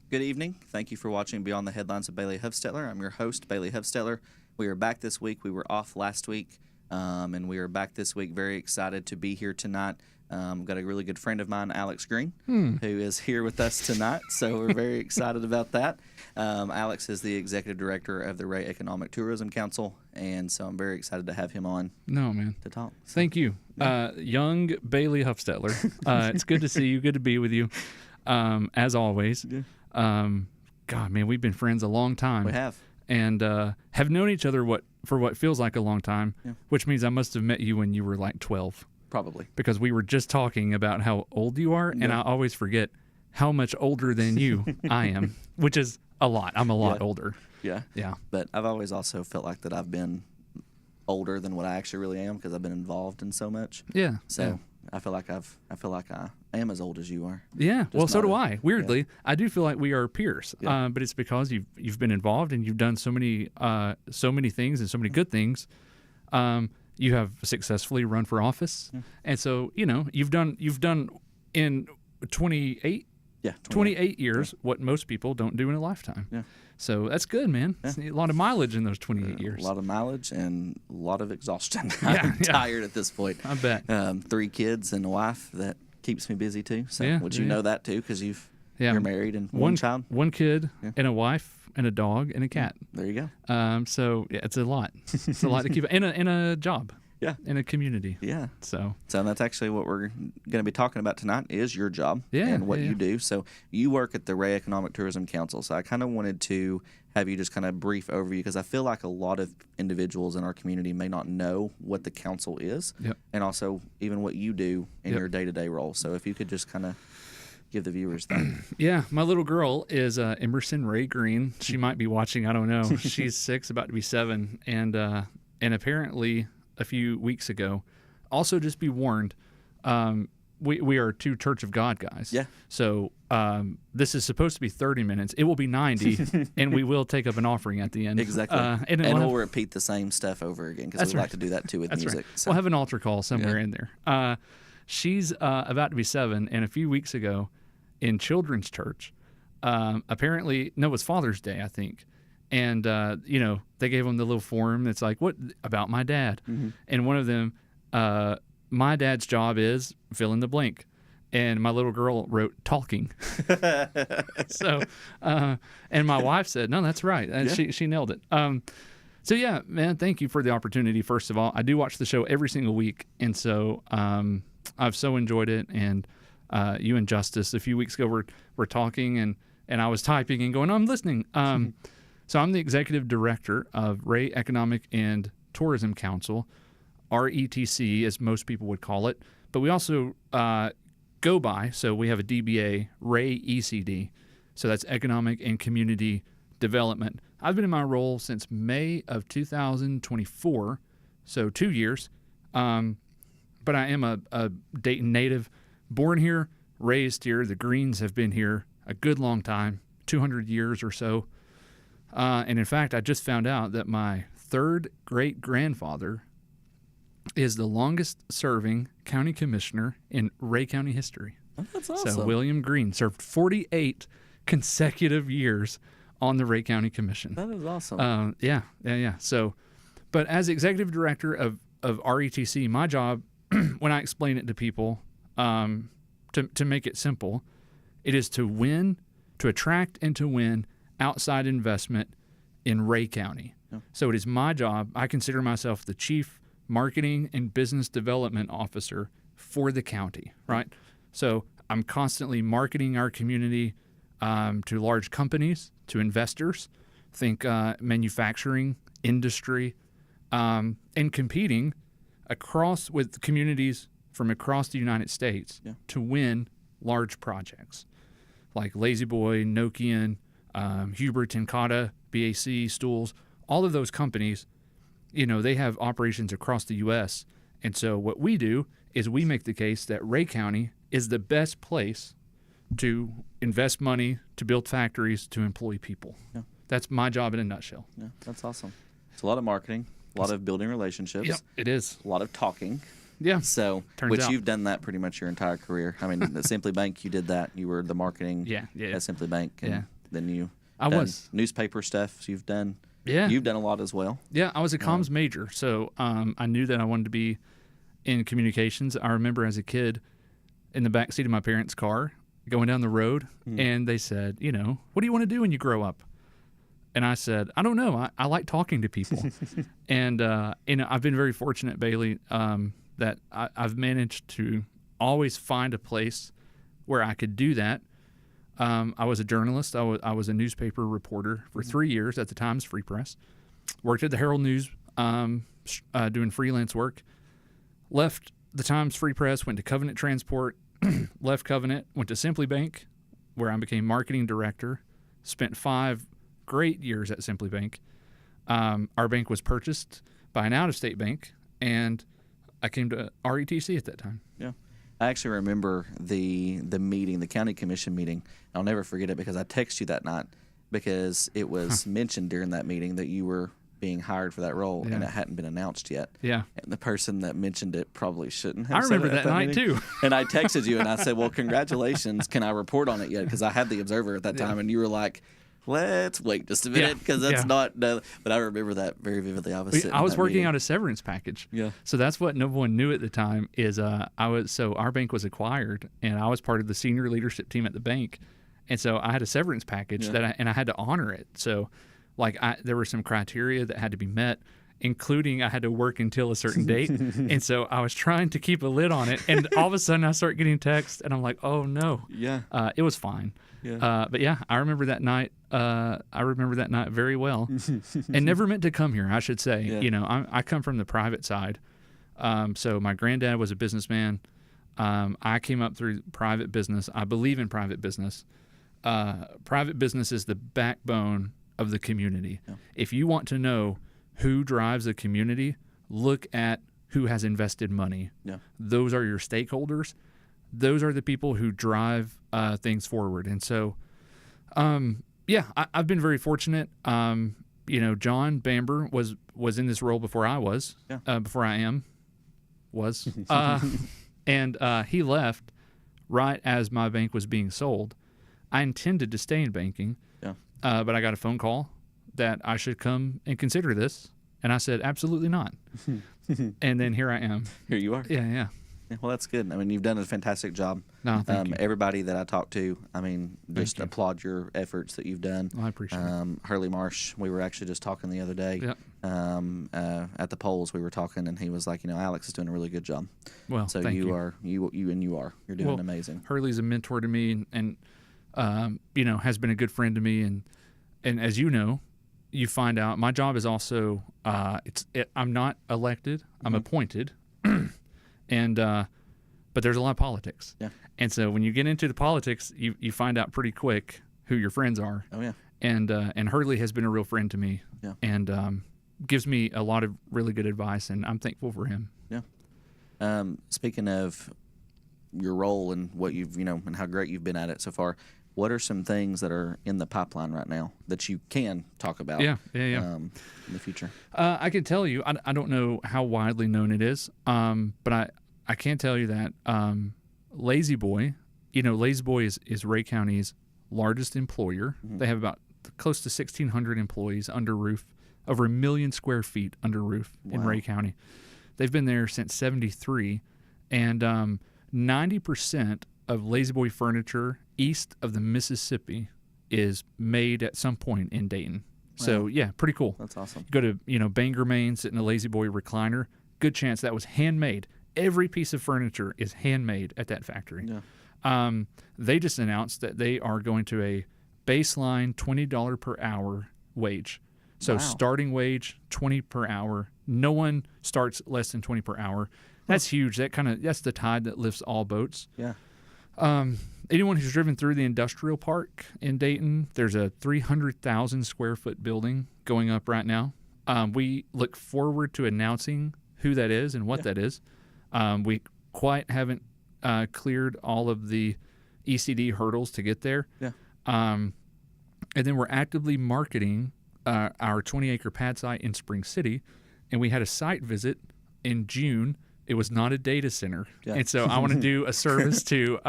Good evening. Thank you for watching Beyond the Headlines of Bailey Hufstetler. I'm your host, Bailey Hufstetler. We are back this week. We were off last week, and we are back this week. Very excited to be here tonight. Got a really good friend of mine, Alex Green, who is here with us tonight, so we're very excited about that. Alex is the executive director of the Rhea Economic Tourism Council, and so I'm very excited to have him on to talk. So, thank you. Young Bailey Hufstetler. It's good to see you. Good to be with you, as always. Yeah. God, man, we've been friends a long time. We have. And have known each other for what feels like a long time, which means I must have met you when you were like 12. Probably. Because we were just talking about how old you are, and I always forget how much older than you I am, which is a lot. I'm a lot older. Yeah. Yeah. But I've always also felt like that I've been older than what I actually really am because I've been involved in so much. Yeah. So I feel like I am as old as you are. Yeah. Just Well, so do not I. Weirdly, I do feel like we are peers. But it's because you've been involved and you've done so many things and so many good things. You have successfully run for office, and so you've done in 28 years what most people don't do in a lifetime. Yeah. So that's good, man. Yeah. A lot of mileage in those 28 years. A lot of mileage and a lot of exhaustion. I'm tired at this point. I bet. 3 kids and a wife that keeps me busy too. So you know that too because you're married and one child. One kid and a wife and a dog and a cat. There you go. So it's a lot. It's a lot to keep in a job. Yeah. In a community. Yeah. So that's actually what we're going to be talking about tonight is your job and what you do. So you work at the Rhea Economic Tourism Council. So I kind of wanted to have you just kind of brief overview because I feel like a lot of individuals in our community may not know what the council is and also even what you do in your day-to-day role. So if you could just kind of give the viewers that. Yeah, my little girl is Emerson Ray Green. She might be watching. I don't know. She's 6, about to be 7, and apparently a few weeks ago. Also, just be warned, we are 2 Church of God guys. Yeah. So this is supposed to be 30 minutes. It will be 90, and we will take up an offering at the end. Exactly. And we'll repeat the same stuff over again because we like to do that too with music. Right. So. We'll have an altar call somewhere in there. She's about to be 7, and a few weeks ago in children's church, apparently, no, it was Father's Day, I think. And, they gave them the little form. It's like, what about my dad? Mm-hmm. And one of them, my dad's job is fill in the blank. And my little girl wrote talking. So, and my wife said, no, that's right. And she nailed it. So yeah, man, thank you for the opportunity. First of all, I do watch the show every single week. And so, I've so enjoyed it. And, you and Justice a few weeks ago were talking and I was typing and going, I'm listening. So I'm the executive director of Rhea Economic and Tourism Council, RETC, as most people would call it. But we also go by, so we have a DBA, Rhea ECD. So that's Economic and Community Development. I've been in my role since May of 2024, so 2 years. But I am a Dayton native, born here, raised here. The Greens have been here a good long time, 200 years or so. And in fact, I just found out that my 3rd great-grandfather is the longest-serving county commissioner in Rhea County history. Oh, that's awesome. So William Green served 48 consecutive years on the Rhea County Commission. That is awesome. Yeah. So, but as executive director of RETC, my job, when I explain it to people, to make it simple, it is to attract and to win outside investment in Rhea County. Yeah. So it is my job. I consider myself the chief marketing and business development officer for the county, right? So I'm constantly marketing our community to large companies, to investors, think manufacturing, industry, and competing with communities from across the United States to win large projects like Lazy Boy, Nokian, Huber, Tenkata, BAC, Stools, all of those companies, they have operations across the U.S. And so what we do is we make the case that Rhea County is the best place to invest money, to build factories, to employ people. Yeah. That's my job in a nutshell. Yeah, that's awesome. It's a lot of marketing, a lot of building relationships. Yep, it is. A lot of talking. Yeah. So, you've done that pretty much your entire career. I mean, at Simply Bank, you did that. You were the marketing at Simply Bank. And Then you I done was newspaper stuff. So you've done yeah you've done a lot as well. yeah I was a comms major, so I knew that I wanted to be in communications. I remember as a kid in the backseat of my parents' car going down the road, and they said, what do you want to do when you grow up? And I said, I don't know. I like talking to people. And I've been very fortunate, Bailey, that I've managed to always find a place where I could do that. I was a journalist. I was a newspaper reporter for 3 years at the Times Free Press. Worked at the Herald News doing freelance work. Left the Times Free Press, went to Covenant Transport, left Covenant, went to Simply Bank, where I became marketing director. Spent 5 great years at Simply Bank. Our bank was purchased by an out-of-state bank, and I came to RETC at that time. Yeah. I actually remember the meeting, the county commission meeting. I'll never forget it because I texted you that night because it was mentioned during that meeting that you were being hired for that role, and it hadn't been announced yet. Yeah. And the person that mentioned it probably shouldn't have I remember said it that night meeting. too. And I texted you and I said, well, congratulations. Can I report on it yet? Because I had the Observer at that time, and you were like, let's wait just a minute because that's not. But I remember that very vividly. I was working meeting. out a severance package. Yeah. So that's what no one knew at the time is our bank was acquired, and I was part of the senior leadership team at the bank, and so I had a severance package I had to honor it. So, there were some criteria that had to be met, including I had to work until a certain date, and so I was trying to keep a lid on it, and all of a sudden I start getting texts, and I'm like, oh no. Yeah. It was fine. Yeah. But yeah, I remember that night. I remember that night very well, and never meant to come here, I should say. Yeah. I come from the private side. So my granddad was a businessman. I came up through private business. I believe in private business. Private business is the backbone of the community. Yeah. If you want to know who drives a community, look at who has invested money. Yeah. Those are your stakeholders. Those are the people who drive things forward. And so, I've been very fortunate. John Bamber was in this role before I was, before I was. And he left right as my bank was being sold. I intended to stay in banking, but I got a phone call that I should come and consider this. And I said, absolutely not. And then here I am. Here you are. Yeah. Well, that's good. I mean, you've done a fantastic job. No, thank you. Everybody that I talk to, just applaud your efforts that you've done. I appreciate it. Hurley Marsh, we were actually just talking the other day. Yep. At the polls, we were talking, and he was like, Alex is doing a really good job. Well, so thank you. You're doing amazing. Hurley's a mentor to me, and has been a good friend to me, and as you know, you find out my job is also I'm not elected, I'm appointed. And but there's a lot of politics. Yeah. And so when you get into the politics, you find out pretty quick who your friends are. Oh yeah. And Hurley has been a real friend to me. Yeah. And gives me a lot of really good advice, and I'm thankful for him. Yeah. Speaking of your role and what you've and how great you've been at it so far, what are some things that are in the pipeline right now that you can talk about? Yeah. In the future. I can tell you, I don't know how widely known it is, but I can tell you that Lazy Boy, Lazy Boy is Rhea County's largest employer. Mm-hmm. They have about close to 1,600 employees under roof, over 1 million square feet under roof in Rhea County. They've been there since '73, and 90% of Lazy Boy furniture east of the Mississippi is made at some point in Dayton. So, yeah, pretty cool. That's awesome. You go to Bangor, Maine, sit in a Lazy Boy recliner. Good chance that was handmade. Every piece of furniture is handmade at that factory. Yeah. They just announced that they are going to a baseline $20 per hour wage. So starting wage, $20 per hour. No one starts less than $20 per hour. That's huge. That's the tide that lifts all boats. Yeah. Anyone who's driven through the industrial park in Dayton, there's a 300,000 square foot building going up right now. We look forward to announcing who that is and what that is. We quite haven't cleared all of the ECD hurdles to get there. Yeah. And then we're actively marketing our 20-acre pad site in Spring City, and we had a site visit in June. It was not a data center, and so I want to do a service to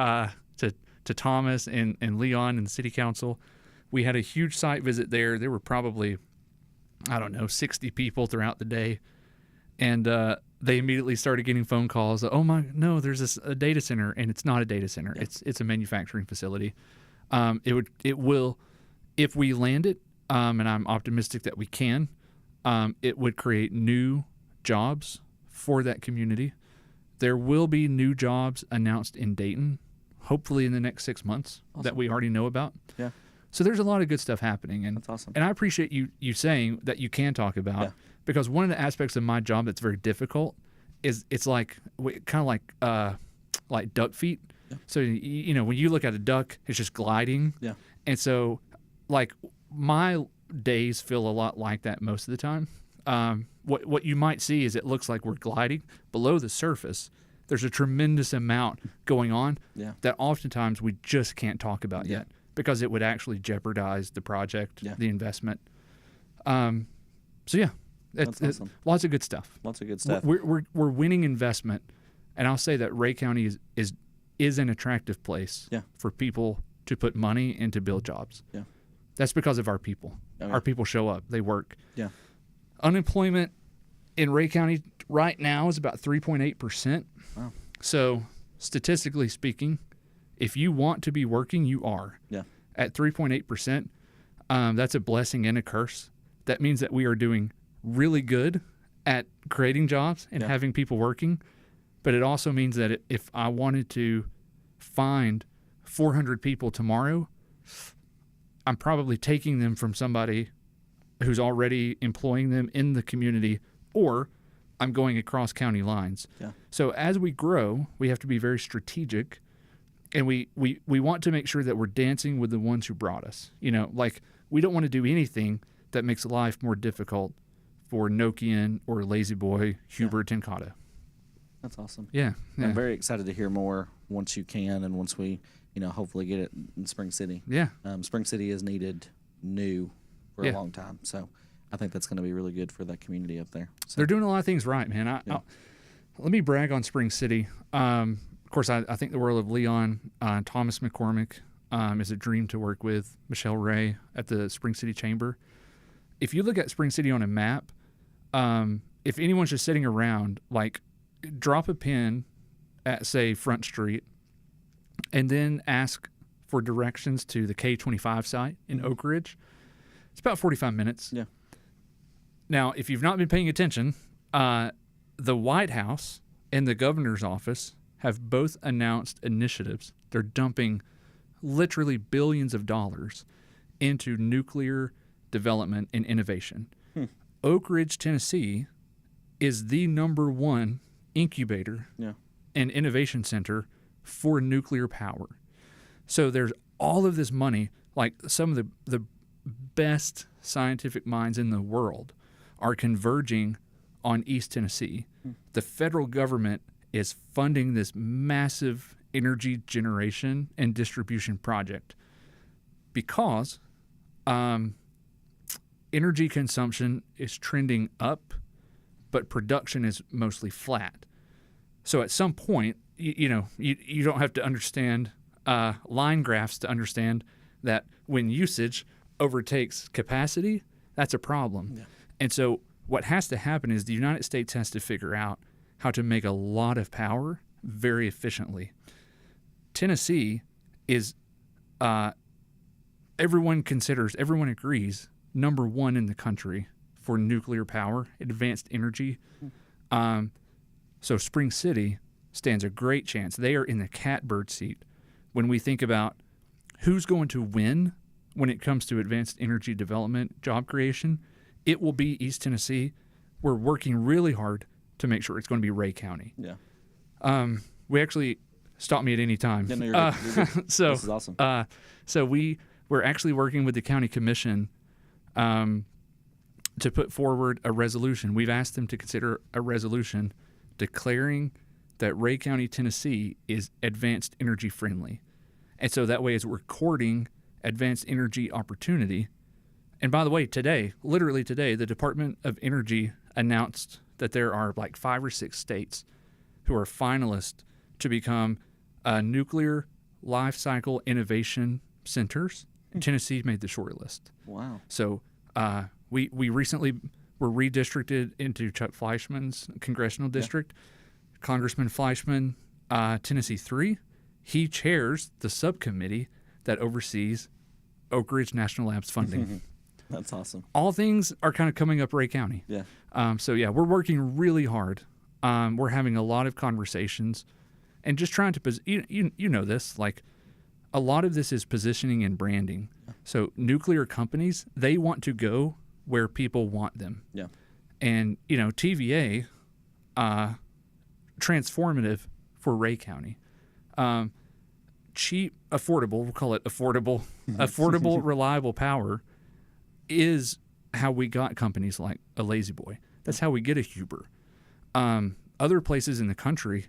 Thomas and Leon and the city council We had a huge site visit there. There were probably, 60 people throughout the day. And they immediately started getting phone calls. Oh no, there's a data center, and it's not a data center. Yeah. It's a manufacturing facility. It will, if we land it, and I'm optimistic that we can, it would create new jobs for that community. There will be new jobs announced in Dayton, hopefully in the next 6 months. Awesome. That we already know about. Yeah. So there's a lot of good stuff happening, and that's awesome. And I appreciate you saying that you can talk about, because one of the aspects of my job that's very difficult is it's like kind of like duck feet. Yeah. So when you look at a duck, it's just gliding. Yeah. And so like my days feel a lot like that most of the time. What you might see is it looks like we're gliding below the surface. There's a tremendous amount going on that oftentimes we just can't talk about yet, because it would actually jeopardize the project, the investment. That's awesome. Lots of good stuff. Lots of good stuff. We're winning investment, and I'll say that Rhea County is an attractive place for people to put money and to build jobs. Yeah, that's because of our people. Oh, yeah. Our people show up. They work. Yeah. Unemployment in Rhea County right now is about 3.8%. Wow. So statistically speaking, if you want to be working, you are. Yeah. At 3.8%, that's a blessing and a curse. That means that we are doing really good at creating jobs and having people working. But it also means that if I wanted to find 400 people tomorrow, I'm probably taking them from somebody who's already employing them in the community, or I'm going across county lines. Yeah. So as we grow, we have to be very strategic, and we want to make sure that we're dancing with the ones who brought us. Like we don't want to do anything that makes life more difficult for Nokian or Lazy Boy, Hubert, and Cotta. That's awesome. Yeah. I'm very excited to hear more once you can, and once we, hopefully get it in Spring City. Yeah. Spring City is needed new for a long time, so I think that's going to be really good for that community up there. So. They're doing a lot of things right, man. Let me brag on Spring City. Of course, I think the world of Leon. Thomas McCormick is a dream to work with. Michelle Ray at the Spring City Chamber. If you look at Spring City on a map, if anyone's just sitting around, like drop a pin at, say, Front Street, and then ask for directions to the K25 site in Oak Ridge. It's about 45 minutes. Yeah. Now, if you've not been paying attention, the White House and the governor's office have both announced initiatives. They're dumping literally billions of dollars into nuclear development and innovation. Oak Ridge, Tennessee is the number one incubator and innovation center for nuclear power. So there's all of this money, like some of the best scientific minds in the world are converging on East Tennessee. The federal government is funding this massive energy generation and distribution project because energy consumption is trending up, but production is mostly flat. So at some point, you don't have to understand line graphs to understand that when usage overtakes capacity, that's a problem. Yeah. And so what has to happen is the United States has to figure out how to make a lot of power very efficiently. Tennessee is, everyone agrees, number one in the country for nuclear power, advanced energy. So Spring City stands a great chance. They are in the catbird seat when we think about who's going to win when it comes to advanced energy development, job creation. It will be East Tennessee. We're working really hard to make sure it's going to be Rhea County. Yeah. We actually stop me at any time. Yeah, no, you're good. So this is awesome. So we're actually working with the county commission to put forward a resolution. We've asked them to consider a resolution declaring that Rhea County, Tennessee is advanced energy friendly. And so that way it's recording advanced energy opportunity. And by the way, literally today, the Department of Energy announced that there are like 5 or 6 states who are finalists to become nuclear life cycle innovation centers Tennessee made the short list. Wow. So we recently were redistricted into Chuck Fleischman's congressional district. Congressman Fleischman, Tennessee 3, he chairs the subcommittee that oversees Oak Ridge National Labs funding. That's awesome. All things are kind of coming up Rhea County. Yeah. So we're working really hard. We're having a lot of conversations and just trying to, you know this, like a lot of this is positioning and branding. Yeah. So nuclear companies, they want to go where people want them. Yeah. And, TVA, transformative for Rhea County. Cheap, affordable, we'll call it affordable, reliable power is how we got companies like a Lazy Boy. That's how we get a Huber. Other places in the country,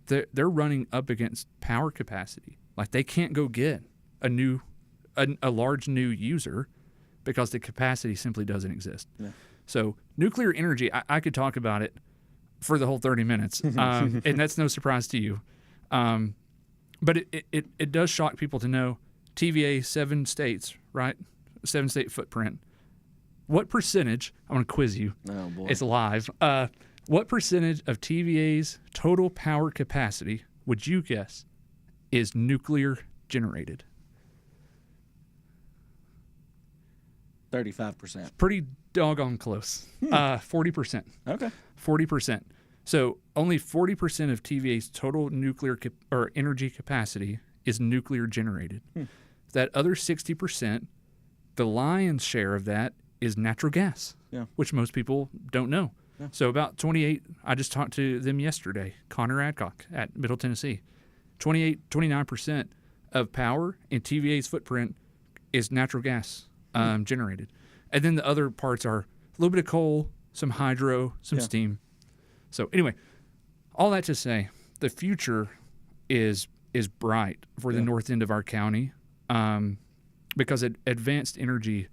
they're running up against power capacity. Like they can't go get a large new user because the capacity simply doesn't exist. Yeah. So nuclear energy, I could talk about it for the whole 30 minutes, and that's no surprise to you. But it does shock people to know TVA, 7 states, right? 7-state footprint. What percentage, I want to quiz you. Oh, boy. It's live. What percentage of TVA's total power capacity would you guess is nuclear generated? 35%. Pretty doggone close. 40%. Okay. 40%. So only 40% of TVA's total nuclear or energy capacity is nuclear generated. That other 60%, the lion's share of that is natural gas, which most people don't know. Yeah. So about 28, I just talked to them yesterday, Connor Adcock at Middle Tennessee. 29% of power in TVA's footprint is natural gas generated. And then the other parts are a little bit of coal, some hydro, some steam. So anyway, all that to say, the future is bright for the north end of our county because advanced energy,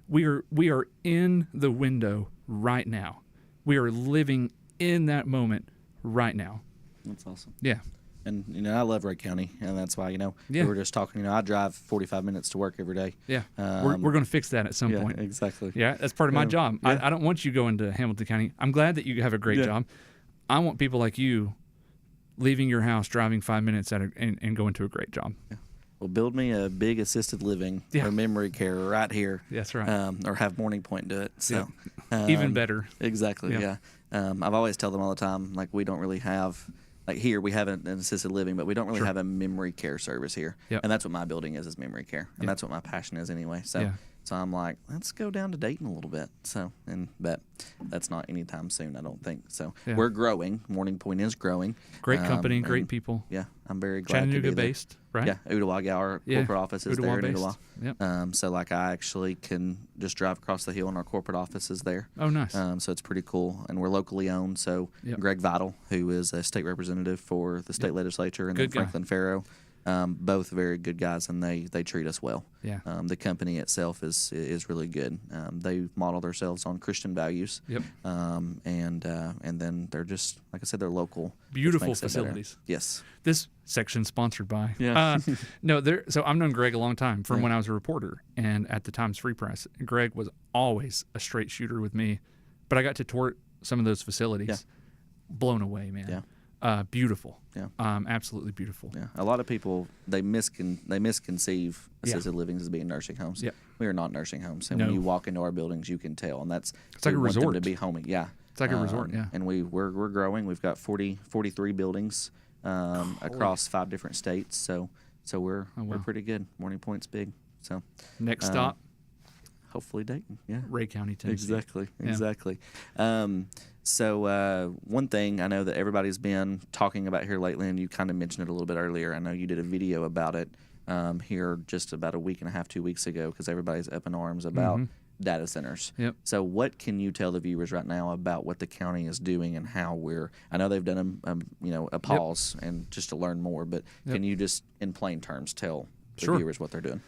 we are in the window right now. We are living in that moment right now. That's awesome. Yeah. And, I love Rhea County, and that's why, we were just talking, I drive 45 minutes to work every day. Yeah. We're going to fix that at some point. Exactly. Yeah, that's part of my job. Yeah. I don't want you going to Hamilton County. I'm glad that you have a great job. I want people like you leaving your house, driving 5 minutes and going to a great job. Yeah. Well, build me a big assisted living or memory care right here. That's right. Or have Morning Point do it. So even better. Exactly. Yeah. I've always tell them all the time, like we don't really have. Like here, we have an assisted living, but we don't really have a memory care service here. Yep. And that's what my building is memory care. And that's what my passion is anyway. So I'm like, let's go down to Dayton a little bit. But that's not anytime soon, I don't think. So we're growing. Morning Point is growing. Great company, great people. Yeah, I'm very glad to be there. Chattanooga based, right? Yeah, Ooltewah. Our corporate office is there in Ooltewah. Yep. So I actually can just drive across the hill and our corporate office is there. Oh, nice. So it's pretty cool. And we're locally owned. So Greg Vital, who is a state representative for the state legislature, and then Franklin Farrow. Both very good guys, and they treat us well. Yeah. The company itself is really good. They model themselves on Christian values. Yep. And then they're just, like I said, they're local. Beautiful facilities. Yes. This section sponsored by. Yeah. So I've known Greg a long time from when I was a reporter and at the Times Free Press. Greg was always a straight shooter with me, but I got to tour some of those facilities. Yeah. Blown away, man. Yeah. Beautiful. Yeah. Absolutely beautiful. Yeah. A lot of people they misconceive assisted living as being nursing homes. Yeah. We are not nursing homes, and when you walk into our buildings, you can tell, and that's it's like a resort. Want them to be homey. Yeah. It's like a resort. Yeah. And we're growing. We've got 43 buildings across 5 different states. So we're pretty good. Morning Point's big. So next stop. Hopefully Dayton. Yeah. Rhea County, Tennessee. Exactly. So one thing I know that everybody's been talking about here lately, and you kind of mentioned it a little bit earlier. I know you did a video about it here just about a week and a half, 2 weeks ago, because everybody's up in arms about data centers. Yep. So what can you tell the viewers right now about what the county is doing and how I know they've done a pause and just to learn more, but can you just in plain terms tell the viewers what they're doing?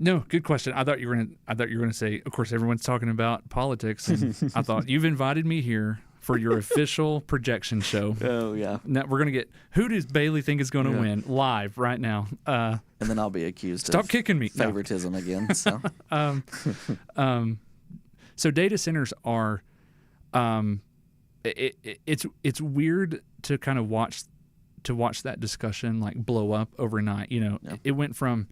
No, good question. I thought you were gonna say, of course, everyone's talking about politics, and I thought you've invited me here for your official projection show. Oh, yeah. Now we're going to get, who does Bailey think is going to win live right now? And then I'll be accused Stop of kicking me. favoritism again. So. So data centers are, it's weird to kind of watch that discussion like blow up overnight. It went from,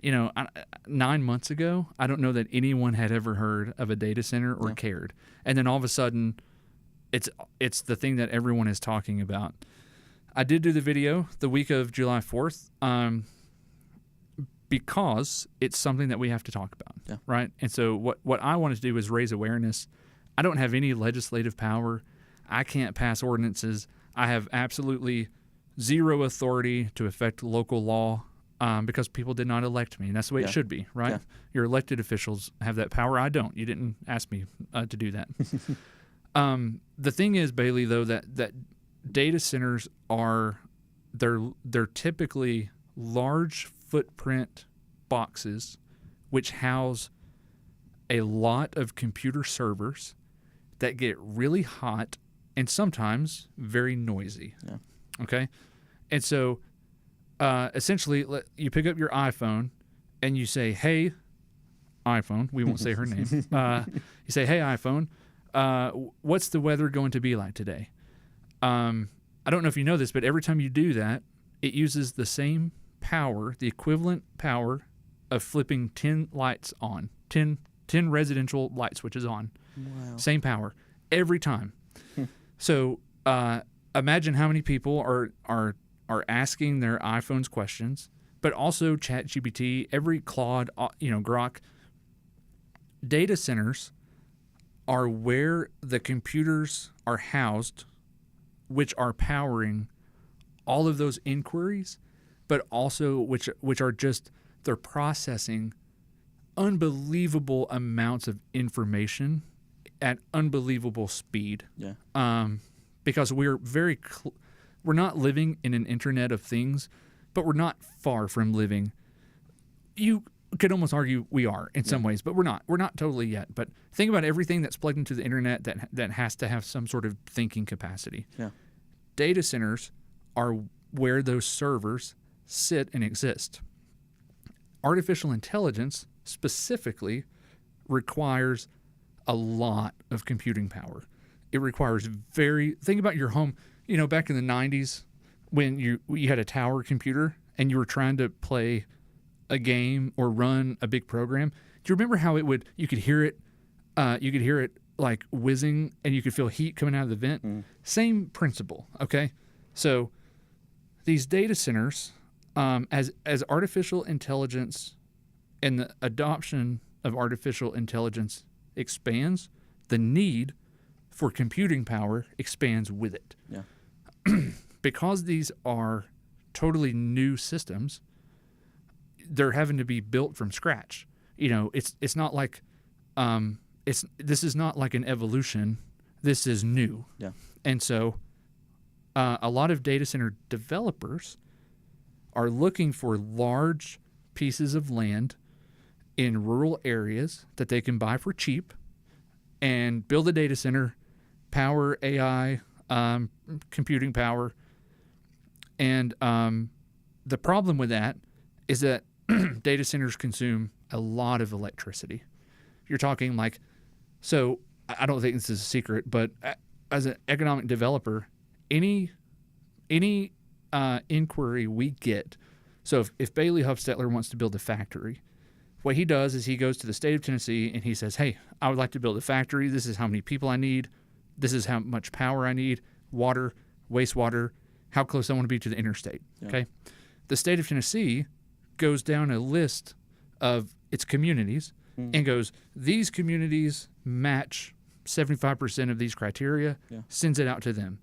9 months ago, I don't know that anyone had ever heard of a data center or cared. And then all of a sudden, it's the thing that everyone is talking about. I did do the video the week of July 4th because it's something that we have to talk about, right? And so what I wanted to do is raise awareness. I don't have any legislative power. I can't pass ordinances. I have absolutely zero authority to affect local law because people did not elect me. And that's the way it should be, right? Yeah. Your elected officials have that power. I don't. You didn't ask me to do that. The thing is, Bailey, though, that data centers they're typically large footprint boxes which house a lot of computer servers that get really hot and sometimes very noisy. Yeah. Okay? And so essentially you pick up your iPhone and you say, hey, iPhone, we won't say her name. You say, hey, iPhone, what's the weather going to be like today? I don't know if you know this, but every time you do that, it uses the same power, the equivalent power of flipping 10 lights on, 10 residential light switches on. Wow. Same power every time. So imagine how many people are asking their iPhones questions, but also ChatGPT, every Claude, Grok. Data centers are where the computers are housed, which are powering all of those inquiries, but also which are just, they're processing unbelievable amounts of information at unbelievable speed. Yeah. Because we're we're not living in an internet of things, but we're not far from living. You could almost argue we are in some ways, but we're not. We're not totally yet. But think about everything that's plugged into the internet that has to have some sort of thinking capacity. Yeah. Data centers are where those servers sit and exist. Artificial intelligence specifically requires a lot of computing power. It requires think about your home, back in the 90s when you had a tower computer and you were trying to play a game or run a big program. Do you remember how you could hear it like whizzing and you could feel heat coming out of the vent? Same principle, okay? So these data centers, as artificial intelligence and the adoption of artificial intelligence expands, the need for computing power expands with it. Yeah. Because these are totally new systems, they're having to be built from scratch. It's not like this is not like an evolution. This is new. Yeah. And so a lot of data center developers are looking for large pieces of land in rural areas that they can buy for cheap and build a data center, power AI, computing power. And the problem with that is that data centers consume a lot of electricity. You're talking so I don't think this is a secret, but as an economic developer, any inquiry we get, so if Bailey Hufstetler wants to build a factory, what he does is he goes to the state of Tennessee and he says, hey, I would like to build a factory. This is how many people I need. This is how much power I need, water, wastewater, how close I want to be to the interstate. Yeah. Okay. The state of Tennessee goes down a list of its communities and goes, these communities match 75% of these criteria, sends it out to them.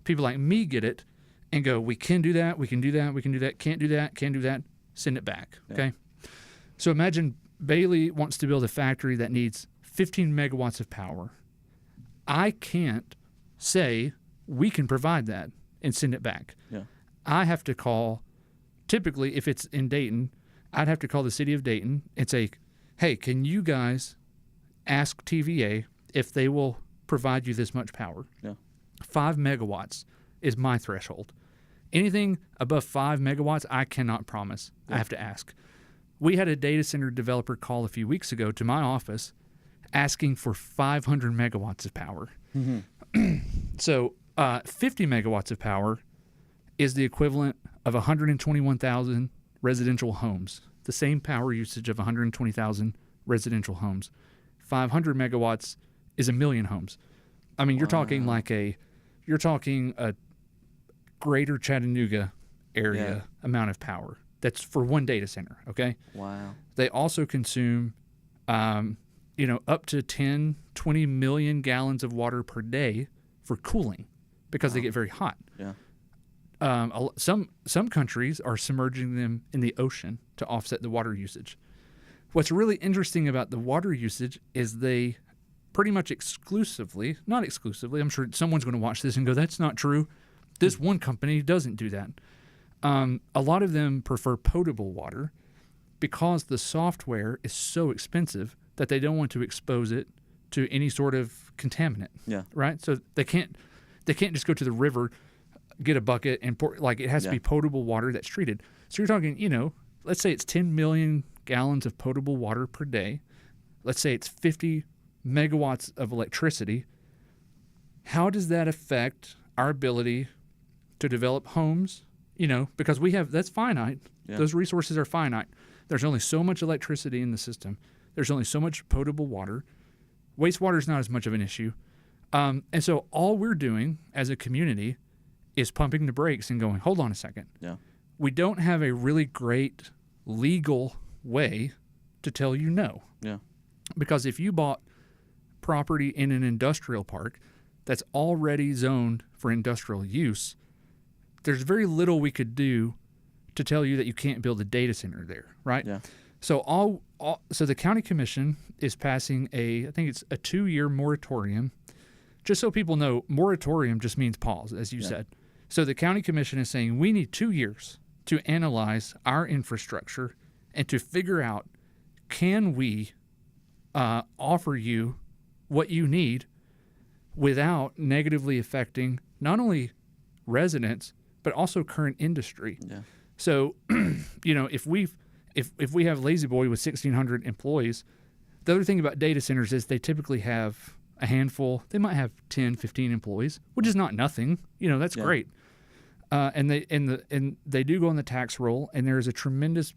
People like me get it and go, we can do that, we can do that, we can do that, can't do that, send it back. Yeah. Okay. So imagine Bailey wants to build a factory that needs 15 megawatts of power. I can't say we can provide that and send it back. Yeah. I have to call, typically if it's in Dayton, I'd have to call the city of Dayton and say, hey, can you guys ask TVA if they will provide you this much power. Yeah. 5 megawatts is my threshold. Anything above 5 megawatts, I cannot promise. Yeah. I have to ask. We had a data center developer call a few weeks ago to my office asking for 500 megawatts of power. Mm-hmm. So 50 megawatts of power is the equivalent of 121,000 residential homes, the same power usage of 120,000 residential homes. 500 megawatts is 1 million homes. I mean, you're talking a greater Chattanooga area amount of power. That's for one data center, okay? Wow. They also consume, up to 10, 20 million gallons of water per day for cooling because they get very hot. Yeah. Some countries are submerging them in the ocean to offset the water usage. What's really interesting about the water usage is they pretty much not exclusively, I'm sure someone's going to watch this and go, that's not true. This one company doesn't do that. A lot of them prefer potable water because the software is so expensive that they don't want to expose it to any sort of contaminant. Yeah. Right? So they can't just go to the river, get a bucket and pour, like it has to be potable water that's treated. So you're talking, let's say it's 10 million gallons of potable water per day. Let's say it's 50 megawatts of electricity. How does that affect our ability to develop homes? Because that's finite. Yeah. Those resources are finite. There's only so much electricity in the system. There's only so much potable water. Wastewater is not as much of an issue. And so all we're doing as a community is pumping the brakes and going, hold on a second. Yeah. We don't have a really great legal way to tell you no. Yeah. Because if you bought property in an industrial park that's already zoned for industrial use, there's very little we could do to tell you that you can't build a data center there, right? Yeah. So so the county commission is passing I think it's a 2-year moratorium. Just so people know, moratorium just means pause, as you said. So the county commission is saying we need 2 years to analyze our infrastructure and to figure out, can we offer you what you need without negatively affecting not only residents but also current industry. Yeah. So, if we have Lazy Boy with 1,600 employees, the other thing about data centers is they typically have a handful. They might have 10, 15 employees, which is not nothing. That's great. And they do go on the tax roll, and there is a tremendous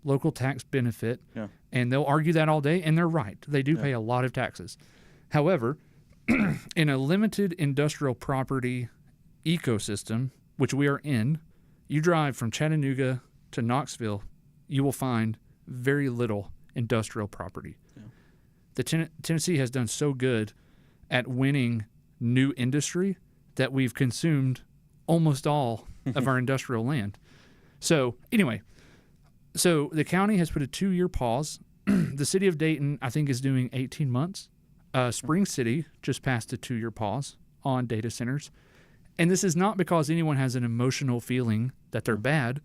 local tax benefit. Yeah. And they'll argue that all day, and they're right. They do pay a lot of taxes. However, in a limited industrial property ecosystem, which we are in, you drive from Chattanooga to Knoxville, you will find very little industrial property. Yeah. The Tennessee has done so good at winning new industry that we've consumed almost all of our industrial land. So anyway, the county has put a 2-year pause. The city of Dayton, I think, is doing 18 months. Spring City just passed a 2-year pause on data centers. And this is not because anyone has an emotional feeling that they're bad.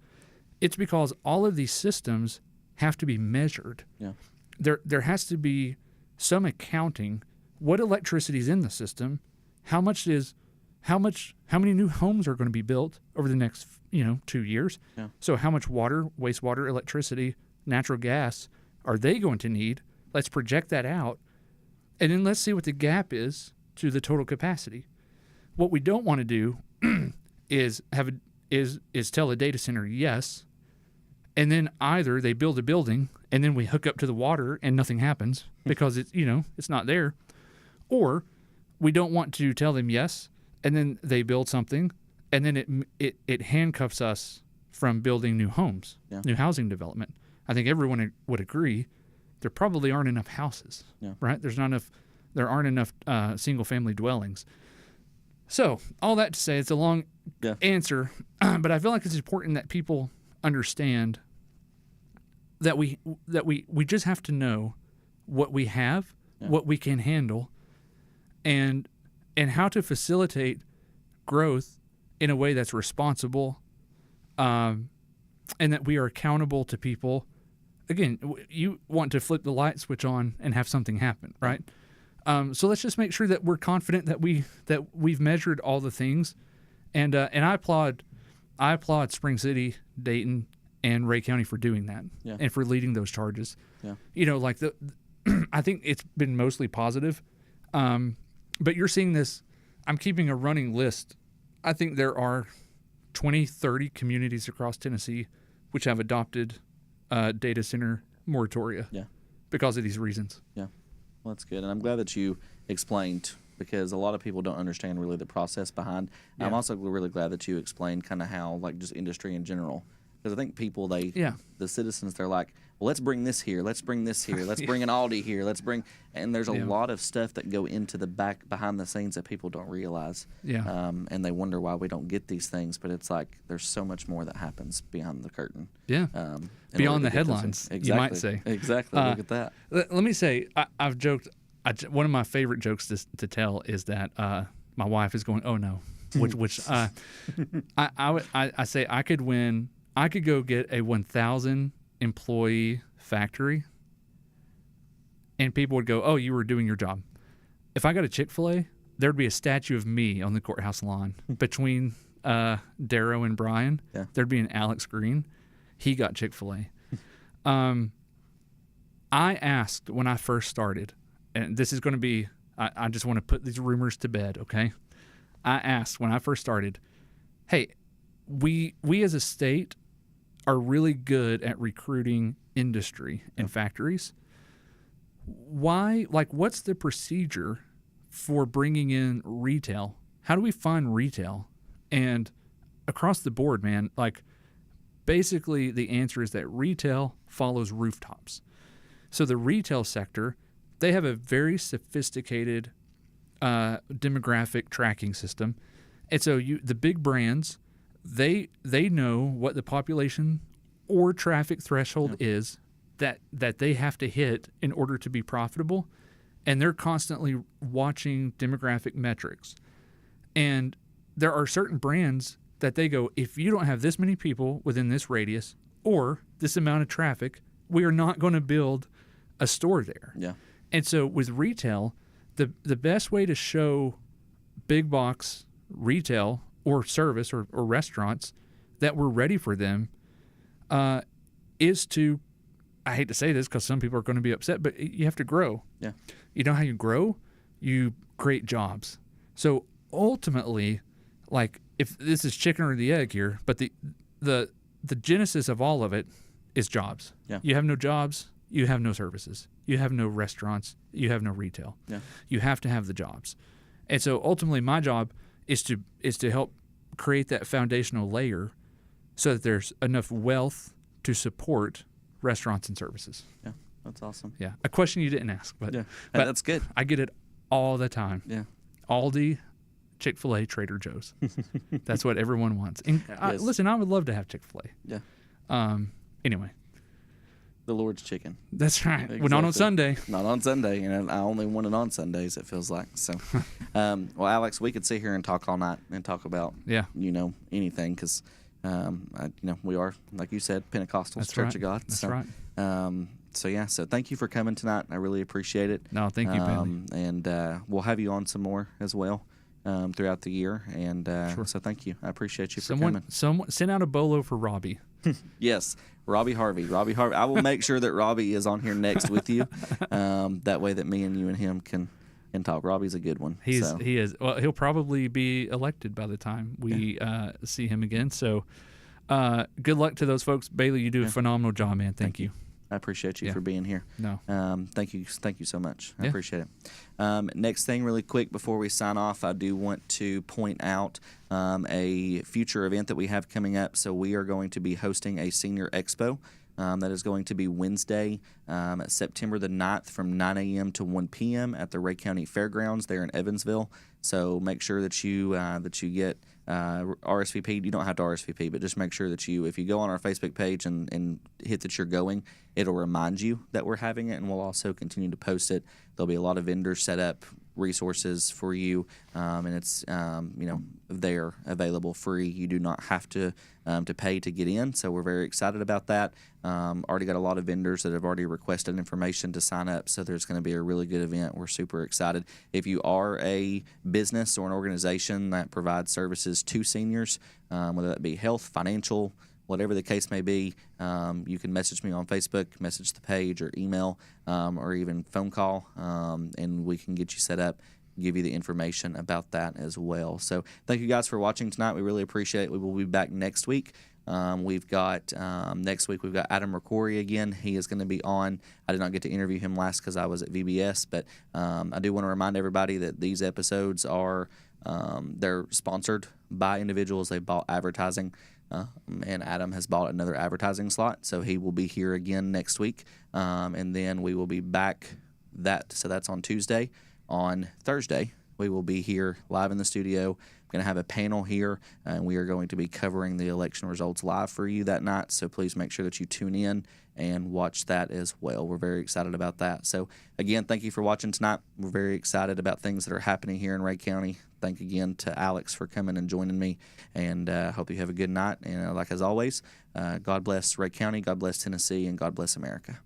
It's because all of these systems have to be measured. Yeah. There has to be some accounting. What electricity is in the system? How many new homes are going to be built over the next 2 years? Yeah. So how much water, wastewater, electricity, natural gas are they going to need? Let's project that out, and then let's see what the gap is to the total capacity. What we don't want to do is tell a data center yes, and then either they build a building and then we hook up to the water and nothing happens because it's not there, or we don't want to tell them yes and then they build something and then it handcuffs us from building new homes, new housing development. I think everyone would agree there probably aren't enough houses, right? There aren't enough single family dwellings. So all that to say, it's a long answer, but I feel like it's important that people understand that we just have to know what we have, what we can handle, and how to facilitate growth in a way that's responsible, and that we are accountable to people. Again, you want to flip the light switch on and have something happen, right? So let's just make sure that we're confident that we've measured all the things, and I applaud Spring City, Dayton, and Rhea County for doing that and for leading those charges. Yeah. Like I think it's been mostly positive, but you're seeing this. I'm keeping a running list. I think there are 20, 30 communities across Tennessee which have adopted data center moratoria because of these reasons. Yeah, well, that's good. And I'm glad that you explained, because a lot of people don't understand really the process behind. Yeah. I'm also really glad that you explained kind of how, like, just industry in general. Because I think people, the citizens, they're like, well, let's bring this here, let's bring this here, let's bring an Aldi here, and there's a lot of stuff that go into the behind the scenes that people don't realize. Yeah. And they wonder why we don't get these things, but it's like there's so much more that happens behind the curtain. Yeah. Beyond the headlines, you might say. Exactly. Look at that. Let me say, I've joked. One of my favorite jokes to tell is that my wife is going, "Oh no," which I say I could go get a 1,000 employee factory, and people would go, "Oh, you were doing your job." If I got a Chick-fil-A, there'd be a statue of me on the courthouse lawn between Darrow and Brian. Yeah. There'd be an Alex Green. He got Chick-fil-A. I asked when I first started, and this is going to be, I just want to put these rumors to bed, okay? I asked when I first started, hey, we as a state are really good at recruiting industry and factories. Why, what's the procedure for bringing in retail? How do we find retail? And across the board, man, basically the answer is that retail follows rooftops. So the retail sector, they have a very sophisticated demographic tracking system. And so the big brands, they know what the population or traffic threshold is that they have to hit in order to be profitable, and they're constantly watching demographic metrics. And there are certain brands that they go, if you don't have this many people within this radius or this amount of traffic, we are not going to build a store there. Yeah. And so with retail, the best way to show big box retail or service or restaurants that we're ready for them is to, I hate to say this because some people are going to be upset, but you have to grow. Yeah. You know how you grow? You create jobs. So ultimately, if this is chicken or the egg here, but the genesis of all of it is jobs. Yeah. You have no jobs, you have no services. You have no restaurants, you have no retail. Yeah. You have to have the jobs. And so ultimately my job is to help create that foundational layer so that there's enough wealth to support restaurants and services. Yeah, that's awesome. Yeah, a question you didn't ask, but that's good. I get it all the time. Yeah, Aldi, Chick-fil-A, Trader Joe's. That's what everyone wants. And listen, I would love to have Chick-fil-A. Yeah. Anyway, the Lord's chicken. That's right. Exactly. Well, not on Sunday. Not on Sunday, and I only want it on Sundays. It feels like so. Well, Alex, we could sit here and talk all night and talk about anything because. We are, like you said, Pentecostals, That's Church right. of God. That's right. So thank you for coming tonight. I really appreciate it. No, thank you, Bailey. And we'll have you on some more as well throughout the year. And sure. So thank you. I appreciate you for coming. Someone send out a bolo for Robbie. Yes, Robbie Harvey. I will make sure that Robbie is on here next with you. That way that me and you and him can talk. Robbie's a good one. He is. Well, he'll probably be elected by the time we see him again. So good luck to those folks. Bailey, you do a phenomenal job, man. Thank you. I appreciate you for being here. No. Thank you so much. I appreciate it. Next thing, really quick, before we sign off, I do want to point out a future event that we have coming up. So we are going to be hosting a senior expo. That is going to be Wednesday, September the 9th from 9 a.m. to 1 p.m. at the Rhea County Fairgrounds there in Evansville. So make sure that you get RSVP. You don't have to RSVP, but just make sure that if you go on our Facebook page and hit that you're going, it'll remind you that we're having it, and we'll also continue to post it. There'll be a lot of vendors set up resources for you, and it's there available free. You do not have to pay to get in, so we're very excited about that. Already got a lot of vendors that have already requested information to sign up, so there's going to be a really good event. We're super excited. If you are a business or an organization that provides services to seniors, whether that be health, financial, whatever the case may be, you can message me on Facebook, message the page, or email, or even phone call, and we can get you set up, give you the information about that as well. So thank you guys for watching tonight. We really appreciate it. We will be back next week. We've got next week we've got Adam Ricori again. He is going to be on. I did not get to interview him last because I was at VBS, but I do want to remind everybody that these episodes are they're sponsored by individuals. They bought advertising. And Adam has bought another advertising slot, so he will be here again next week. And then we will be back so that's on Tuesday. On Thursday, we will be here live in the studio. We're going to have a panel here, and we are going to be covering the election results live for you that night. So please make sure that you tune in and watch that as well. We're very excited about that. So again, thank you for watching tonight. We're very excited about things that are happening here in Rhea County. Thank again to Alex for coming and joining me, and hope you have a good night. And like as always, God bless Rhea County, God bless Tennessee, and God bless America.